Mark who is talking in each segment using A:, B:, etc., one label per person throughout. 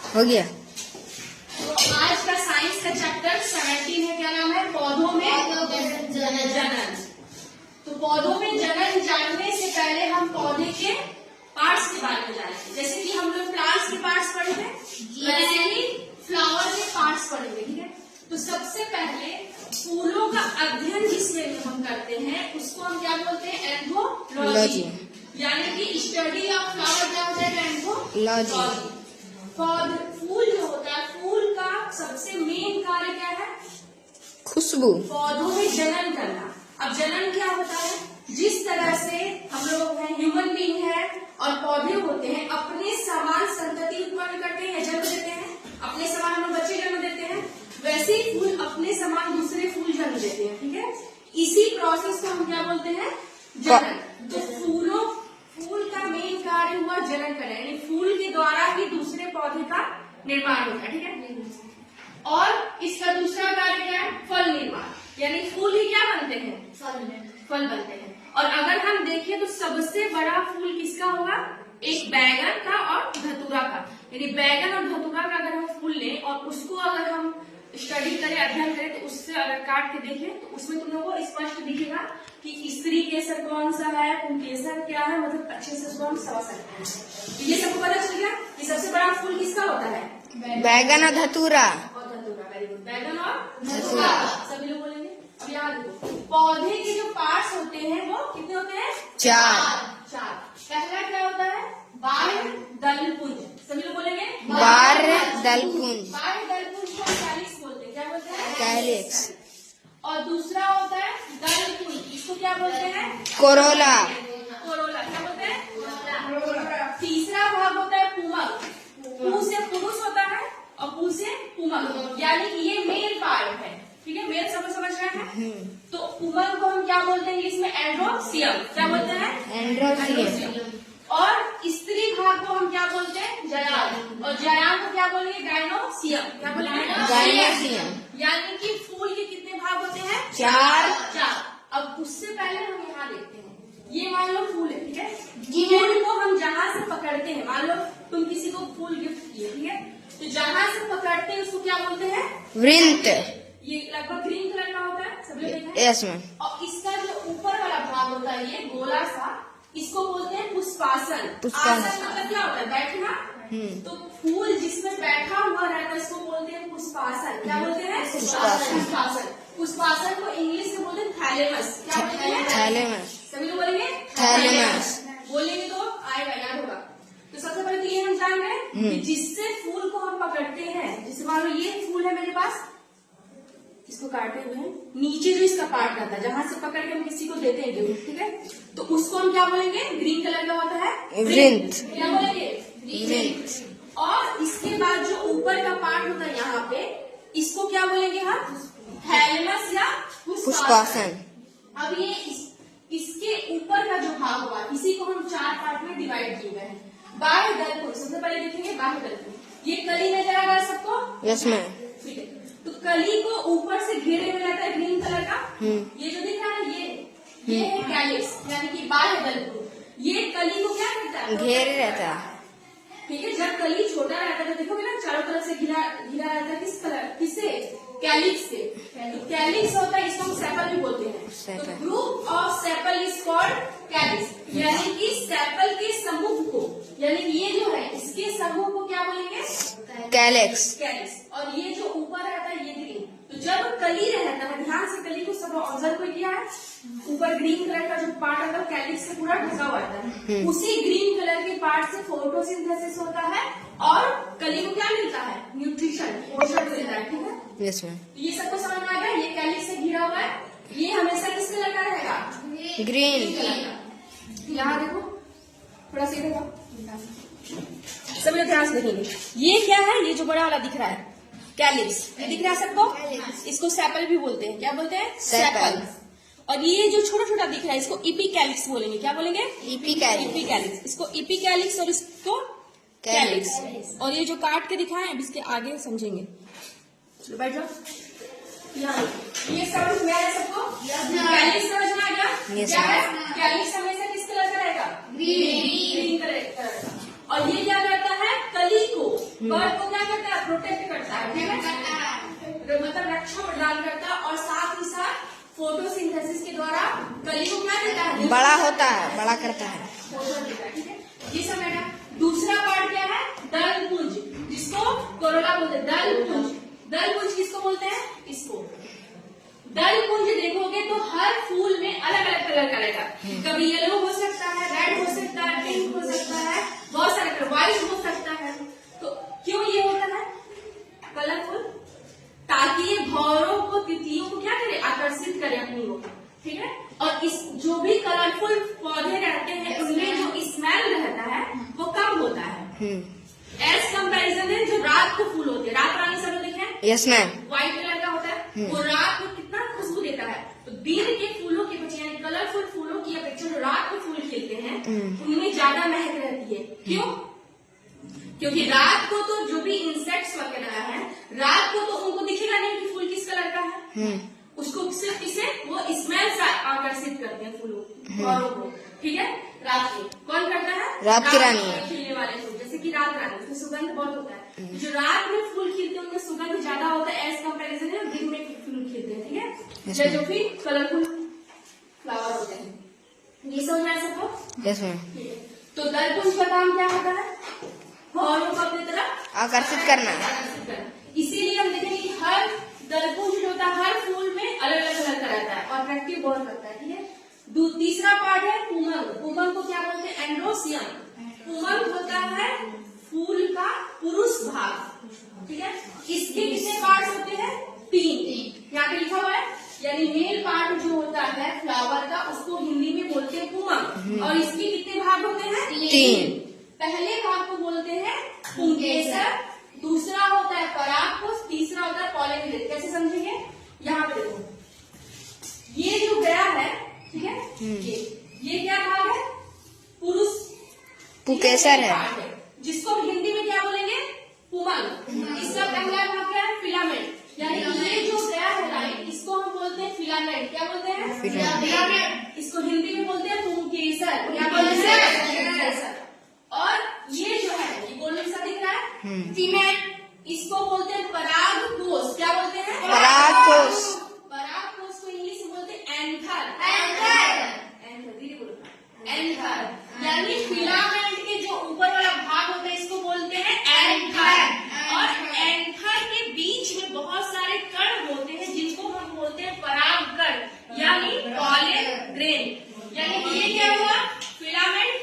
A: हो गया।
B: तो आज का साइंस का चैप्टर 17 है, क्या नाम है? पौधों में जनन। तो पौधों में जनन जानने से पहले हम पौधे के पार्ट्स के बारे में जानेंगे। जैसे कि हम लोग प्लांट्स के पार्ट्स पढ़े थे, वैसे ही फ्लावर के पार्ट्स पढ़ेंगे, ठीक है? तो सबसे पहले फूलों का अध्ययन जिस वे में हम करते हैं उसको हम क्या बोलते हैं? एंथ्रोलॉजी, यानी कि स्टडी ऑफ फ्लावर क्या हो जाएगा? एंथ्रोलॉजी। फूल जो होता है, फूल का सबसे मेन कार्य क्या है? खुशबू। पौधों में जनन करना। अब जनन क्या होता है? जिस तरह से हम लोग हैं, ह्यूमन बीइंग है और पौधे होते हैं, अपने समान संतति उत्पन्न करते हैं, जन्म देते हैं। अपने समान हम लोग बच्चे जन्म देते हैं, वैसे ही फूल अपने समान दूसरे फूल जन्म देते हैं, ठीक है? इसी प्रोसेस को हम क्या बोलते हैं? जनन। तो फूल का मेन कार्य हुआ जनन करना, यानी फूल के द्वारा ही दूसरे पौधे का निर्माण होता है, ठीक है? और इसका दूसरा कार्य क्या है? फल निर्माण, यानी फूल ही क्या बनते हैं? फल बनते हैं। और अगर हम देखें तो सबसे बड़ा फूल किसका होगा? एक बैगन का और धतूरा का। यानी बैगन और धतूरा का अगर हम फूल लें और उसको अगर हम स्टडी करें, अध्ययन करें, तो उससे अगर काट के देखें तो उसमें तुम लोगों को स्पष्ट दिखेगा कि स्त्री केसर कौन सा है, पुंकेसर क्या है, मतलब अच्छे से उसको हम समझ सकते हैं। तो ये सबको पता चल गया कि सबसे बड़ा फूल किसका होता है?
A: बैगन और धतूरा।
B: Very good. बैगन और धतूरा सभी लोग बोलेंगे। अब यहाँ देखो, पौधे के जो पार्ट्स होते हैं वो कितने होते हैं? 4। पहला क्या होता है? बाह्य दलपुंज। सभी लोग बोलेंगे
A: बाह्य दलपुंज।
B: बाह्य दलपुंज को कैलिक्स बोलते हैं। क्या बोलते हैं?
A: कैलिक्स।
B: और दूसरा होता है दलपुंज, इसको क्या बोलते हैं?
A: कोरोला।
B: कोरोला। क्या बोलते हैं? तीसरा भाग होता है पुमक। पू से पुरुष होता है और पू से पुमक, यानी कि ये मेल पार्ट है, ठीक है? मेल सब समझ रहे हैं? तो पुमक को हम क्या बोलते हैं इंग्लिश में? एंड्रोसियम। क्या बोलते हैं?
A: एंड्रोसियम।
B: और स्त्री भाग को हम क्या बोलते हैं? जयाम। और जयाम को क्या बोलेंगे? गाइनोसियम। क्या बोलेंगे?
A: गाइनोसियम।
B: यानी कि फूल के कितने भाग होते हैं?
A: 4।
B: अब उससे पहले हम यहाँ देखते हैं, ये मान लो फूल है, ठीक है? फूल को हम जहाँ से पकड़ते हैं, मान लो तुम किसी को फूल गिफ्ट किए, ठीक है? तो जहाँ से पकड़ते हैं उसको क्या बोलते हैं?
A: वृंत।
B: ये लगभग ग्रीन कलर का होता है, सब लोग देखा है?
A: Yes ma'am.
B: और इसका जो ऊपर वाला भाग होता है, ये गोला सा, इसको बोलते हैं पुष्पासन। आसन मतलब क्या होता है? बैठना। तो फूल जिसमें बैठा हुआ रहता है इसको बोलते हैं पुष्पासन। क्या बोलते हैं? पुष्पासन। पुष्पासन को इंग्लिश में बोलते हैं थैलेमस। क्या बोलते हैं? थैलेमस। सभी लोग बोलेंगे
A: थैलेमस।
B: बोलेंगे तो आएगा, याद होगा। तो सबसे पहले तो ये हम जान रहे हैं कि जिससे फूल को हम पकड़ते हैं, जैसे मान लो ये फूल है मेरे पास, इसको काटे हुए हैं, नीचे जो इसका पार्ट रहता है जहाँ से पकड़ के हम किसी को देते हैं गिफ्ट, ठीक है? तो उसको हम क्या बोलेंगे? ग्रीन कलर का होता है
A: वृंत।
B: क्या बोलेंगे? वृंत। और इसके बाद जो ऊपर का पार्ट होता है यहाँ पे, इसको क्या बोलेंगे हम? थैलेमस या पुष्पासन। अब ये इसके ऊपर का जो भाग होगा, इसी को हम 4 पार्ट में डिवाइड किए गए हैं। बाह्य दलपुंज सबसे पहले देखेंगे। बाह्य दलपुंज, ये कली नजर आ रहा है सबको?
A: Yes ma'am.
B: ठीक है। तो कली को ऊपर से घेरे हुए रहता है ग्रीन कलर का। ये जो दिख रहा है ये है कैलिक्स, यानी कि बाह्य दलपुंज। ये कली को क्या करता है?
A: घेरे रहता है,
B: ठीक है? जब कली छोटा रहता है तो देखोगे ना चारों तरफ से घिरा रहता है। किस कलर? किससे? कैलिक्स से। तो कैलिक्स होता है, इसको हम सेपल भी बोलते हैं। तो group of sepal is called calyx, यानी कि सेपल के समूह को, यानी कि ये जो है इसके समूह को क्या बोलेंगे?
A: कैलिक्स।
B: कैलिक्स। और ये जो ऊपर रहता है ये ग्रीन। तो जब कली रहता है, ध्यान से कली को सब ऑब्जर्व किया है, ऊपर ग्रीन कलर का जो पार्ट रहता है कैलिक्स से पूरा ढका हुआ रहता है। उसी ग्रीन कलर के पार्ट से फोटोसिंथेसिस होता है और कली को क्या मिलता है? न्यूट्रिशन, पोषण मिलता है, ठीक है?
A: Yes ma'am.
B: ये सबको समझ में आ गया? ये कैलिक्स से घिरा हुआ है, ये हमेशा किस कलर का रहेगा?
A: ग्रीन
B: कलर का। यहाँ देखो, थोड़ा सा देखो, सभी लोग ध्यान से देखेंगे। ये क्या है? ये जो बड़ा वाला दिख रहा है कैलिक्स, ये दिख रहा है सबको? इसको सेपल भी बोलते हैं। क्या बोलते हैं?
A: सेपल।
B: और ये जो छोटा छोटा दिख रहा है इसको इपीकैलिक्स बोलेंगे। क्या बोलेंगे?
A: इपीकैलिक्स।
B: इपीकैलिक्स। इसको इपीकैलिक्स और इसको कैलिक्स। और ये जो काट के दिखा है अब इसके आगे समझेंगे। चलो बैठ जाओ। ये समझ में आया सबको? कैलिक्स समझ में आ गया? क्या है? कैलिक्स हमेशा किस कलर का रहेगा? ग्रीन कलर का। और ये क्या करता है? कली को, बर्ड को क्या प्रोटेक्ट करता है, ठीक है, मतलब रक्षा प्रदान करता है और साथ ही साथ फोटोसिंथेसिस के द्वारा कली को क्या देता है,
A: बड़ा होता है, बड़ा करता है।
B: पोषण देता है, ठीक है। ये सब बेटा दूसरा पार्ट क्या है, दल पुंज, जिसको कोरोला बोलते हैं। दल पुंज, दल पुंज किसको बोलते हैं, इसको। दल पुंज देखोगे तो हर फूल में अलग अलग कलर का रहेगा, कभी येलो हो सकता है, रेड हो सकता है, पिंक हो सकता है, बहुत सारे कलर, व्हाइट हो सकता है। तो क्यों ये होता है कलरफुल, ताकि ये भौरों को, तितलियों को क्या करे, आकर्षित करे अपनी ओर, ठीक है। और इस जो भी कलरफुल पौधे रहते हैं उनमें जो स्मेल रहता है वो कम होता है एज कंपैरिजन है जो रात को फूल होते हैं। रात रानी सब लोग देखे,
A: यस मैम।
B: व्हाइट कलर का होता है, वो रात को कितना खुशबू देता है। तो दिन के फूलों के बजाय यानी कलरफुल फूलों की अपेक्षा जो रात को फूल खिलते हैं उनमें ज्यादा महक रहती है। क्यों, क्योंकि रात को तो जो भी इंसेक्ट्स वगैरह है, रात को तो उनको दिखेगा नहीं कि फूल किस कलर का है, उसको सिर्फ इसे वो स्मेल से आकर्षित करते हैं फूलों औरों को, ठीक है। रात को कौन करता है,
A: रात की रानी
B: खिलने वाले फूल, जैसे कि रात रानी, उसमें सुगंध बहुत होता है। जो रात में फूल खिलते हैं उनमें सुगंध ज्यादा होता है एज कंपैरिजन है दिन में फूल खिलते हैं, ठीक है, जो भी कलरफुल फ्लावर होते हैं। ये समझ में आया सबको,
A: यस मैम।
B: तो दलपुंज का काम क्या होता है, भौरों को अपनी तरफ
A: आकर्षित करना।
B: इसीलिए हम देखेंगे कि हर दलपुंज जो होता है हर फूल में अलग अलग कलर का रहता है और अट्रैक्टिव बहुत लगता है, ठीक है। तीसरा पार्ट है पुमंग। पुमंग को क्या बोलते हैं, एंड्रोसियम। पुमंग होता है फूल का पुरुष भाग, ठीक है। इसके कितने पार्ट होते हैं, 3, यहाँ पे लिखा हुआ है। यानी मेल पार्ट जो होता है फ्लावर का उसको हिंदी में बोलते हैं पुमंग, और इसके कितने भाग होते हैं,
A: 3।
B: पहले भाग को बोलते हैं पुंकेसर, दूसरा होता है परागपुष्प, तीसरा होता है पॉलिन। कैसे समझेंगे, यहाँ पे देखो, ये जो गया है, ठीक है, ये क्या भाग है, पुरुष
A: पुकेसर है,
B: जिसको हिंदी में क्या बोलेंगे, पुमंग। इसका पहला भाग क्या है, फिलामेंट। यानी ये जो गया है लाइन, इसको हम बोलते हैं फिलामेंट। क्या बोलते हैं, फिलामेंट। इसको हिंदी में बोलते हैं पुंकेसर। क्या बोलते हैं, और ये जो है ये गोल्डन सा दिख रहा है, फीमेल, इसको बोलते हैं परागकोश। क्या बोलते हैं,
A: परागकोश।
B: परागकोश को इंग्लिश में बोलते हैं एंथर। एंथर धीरे बोलो, एंथर। यानी फिलामेंट के जो ऊपर वाला भाग होता है इसको बोलते हैं एंथर, और एंथर के बीच में बहुत सारे कण होते हैं जिनको हम बोलते हैं परागकण, यानी पॉलन ग्रेन। यानी ये क्या हुआ, फिलामेंट,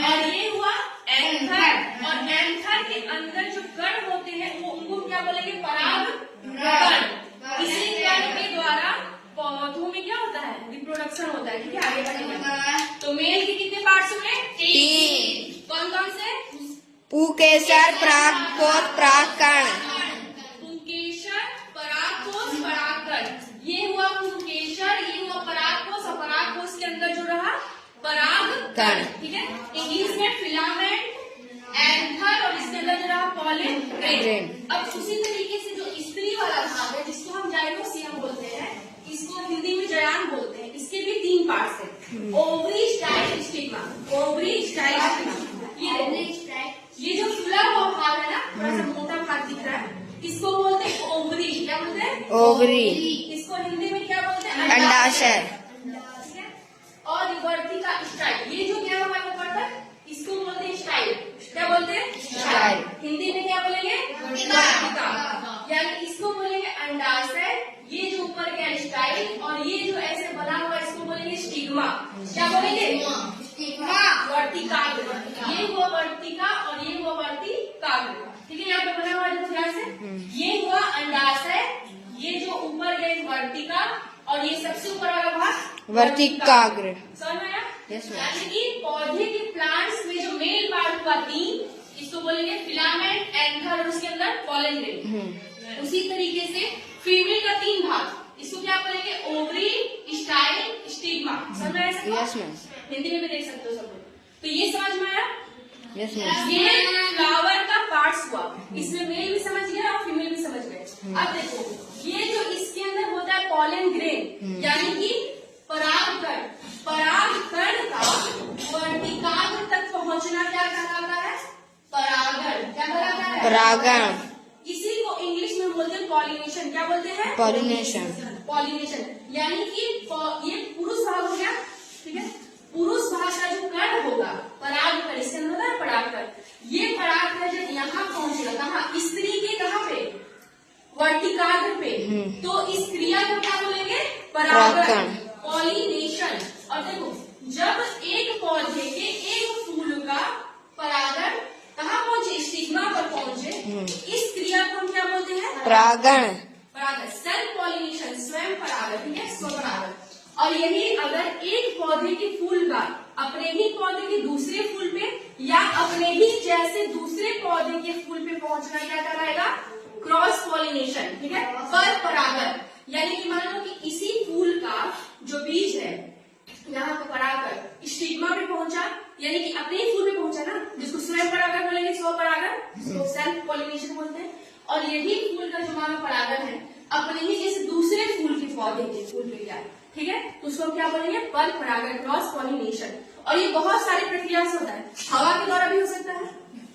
B: और ये हुआ एंथर, और एंथर के अंदर जो कण होते हैं वो उनको क्या बोलेंगे, परागकण। इसी कण के द्वारा पौधों में क्या होता है, रिप्रोडक्शन होता है, ठीक है। आगे बढ़ेंगे, तो मेल के कितने पार्ट्स हुए, 3। कौन कौन से,
A: पुकेसर, परागकोश, परागकण।
B: पुंकेसर, परागकोश, परागकण। ये हुआ पुंकेसर, ये हुआ परागकोश, और परागकोश के अंदर जो रहा परागकण, ठीक है। इंग्लिश में फिलामेंट, एंथर, और इसके अंदर जो रहा पॉलन ग्रेन। अब उसी तरीके से जो स्त्री वाला भाग है जिसको हम जाइलोसियम बोलते हैं, इसको हिंदी में जयान बोलते हैं, इसके भी 3 पार्ट्स हैं, ovary, style, stigma. Ovary, style, stigma. ये जो फुला हुआ भाग है ना, थोड़ा सा मोटा भाग दिख रहा है, इसको बोलते हैं ओवरी। क्या बोलते हैं,
A: ओवरी।
B: इसको हिंदी में क्या बोलते हैं,
A: अंडाशय।
B: ठीक है। और वर्तिका, स्टाइल। ये जो क्या हुआ ऊपर तक, इसको बोलते हैं स्टाइल। क्या बोलते हैं, स्टाइल। हिंदी में क्या बोलेंगे, वर्तिका। यानी इसको बोलेंगे अंडाशय, ये जो ऊपर गया स्टाइल, और ये जो ऐसे बना हुआ इसको बोलेंगे स्टिग्मा। क्या बोलेंगे, वर्तिकाग्र। ये हुआ वर्तिका और ये हुआ वर्तिकाग्र, ठीक है। यहाँ पे बना हुआ देखो ध्यान से, ये हुआ अंडाशय, ये जो ऊपर गए वर्तिका, और ये सबसे ऊपर वाला भाग
A: वर्तिकाग्र।
B: समझ में आया,
A: यस मैम।
B: यानी कि पौधे के प्लांट्स में जो मेल पार्ट हुआ 3, इसको बोलेंगे फिलामेंट, एंथर, और उसके अंदर पॉलन ग्रेन। उसी तरीके से फीमेल का 3 भाग, इसको क्या बोलेंगे, ओवरी, स्टाइल, स्टिग्मा। समझ में आया सबको?
A: Yes ma'am.
B: हिंदी में भी देख सकते हो सब लोग। तो ये समझ में आया,
A: यस मैम।
B: ये फ्लावर का पार्ट्स हुआ, इसमें मेल भी समझ गया और फीमेल भी समझ गए। अब देखो, ये जो इसके अंदर होता है पॉलन ग्रेन, यानी कि परागकण। परागकण का वर्तिकाग्र तक पहुंचना क्या कहलाता है, परागण। क्या कहलाता है,
A: परागण।
B: पॉलिनेशन, क्या बोलते हैं?
A: पॉलिनेशन।
B: पॉलिनेशन यानी कि ये पुरुष भाग हो गया, ठीक है। पुरुष भाग का जो कण होगा परागकण, इसके अंदर होता है परागकण। ये परागकण जब यहाँ पहुंचेगा, कहाँ? स्त्री के कहाँ पे? वर्टिकाग्र पे। तो इस क्रिया को क्या बोलेंगे? परागकण, पॉलिनेशन। और देखो, जब एक पौधे के एक फूल का परागण कहाँ पहुंचे? स्टिग्मा पर पहुंचे, इस क्रिया को हम क्या बोलते हैं?
A: परागण।
B: परागण, सेल्फ पॉलिनेशन, स्वयं परागण, ठीक है, स्वपरागण। और यही अगर एक पौधे के फूल का अपने ही पौधे के दूसरे फूल पे या अपने ही जैसे दूसरे पौधे के फूल पे पहुंचना क्या कहलाएगा? क्रॉस पॉलिनेशन, ठीक है, पर परागण। यानी कि मान लो कि इसी फूल का जो बीज है यहाँ पे परागण स्टिग्मा पे पहुंचा, यानी कि अपने ही फूल पे पहुंचा ना, जिसको स्वयं परागण बोलेंगे, स्वपरागण, तो सेल्फ पॉलिनेशन बोलते हैं। और यही फूल का जो मानो परागण है अपने ही जैसे दूसरे फूल के पौधे के फूल पे गया, ठीक है, तो उसको क्या बोलेंगे? पर परागण, क्रॉस पॉलिनेशन। और ये बहुत सारी प्रक्रिया से होता है, हवा के द्वारा भी हो सकता है।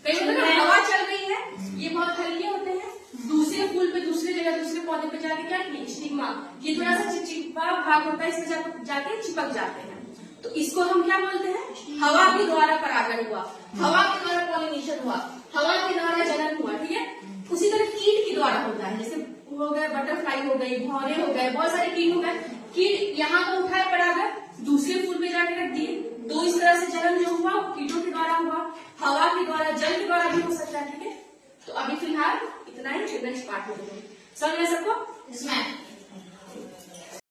B: कई होता है हवा चल रही है, ये बहुत हल्के होते हैं, दूसरे फूल पे दूसरे जगह दूसरे पौधे पे जाके क्या किए? स्टिग्मा, ये थोड़ा सा चिपचिपा भाग होता है, इसमें जाके चिपक जाते हैं, तो इसको हम क्या बोलते हैं? हवा के द्वारा परागण हुआ, हवा के द्वारा पॉलिनेशन हुआ, हवा के द्वारा जनन हुआ, ठीक है। उसी तरह कीट के द्वारा होता है, जैसे हो गए बटरफ्लाई हो गई, भौरे हो गए, बहुत सारे कीट हो गए। कीट यहाँ को उठाए परागण, दूसरे फूल पे जाके रख दिए, तो इस तरह से जनन जो हुआ कीटों के द्वारा हुआ, हवा के द्वारा, जल के द्वारा भी हो सकता है, ठीक है। तो अभी फिलहाल इतना ही, नेक्स्ट पार्ट में समझ में सबको?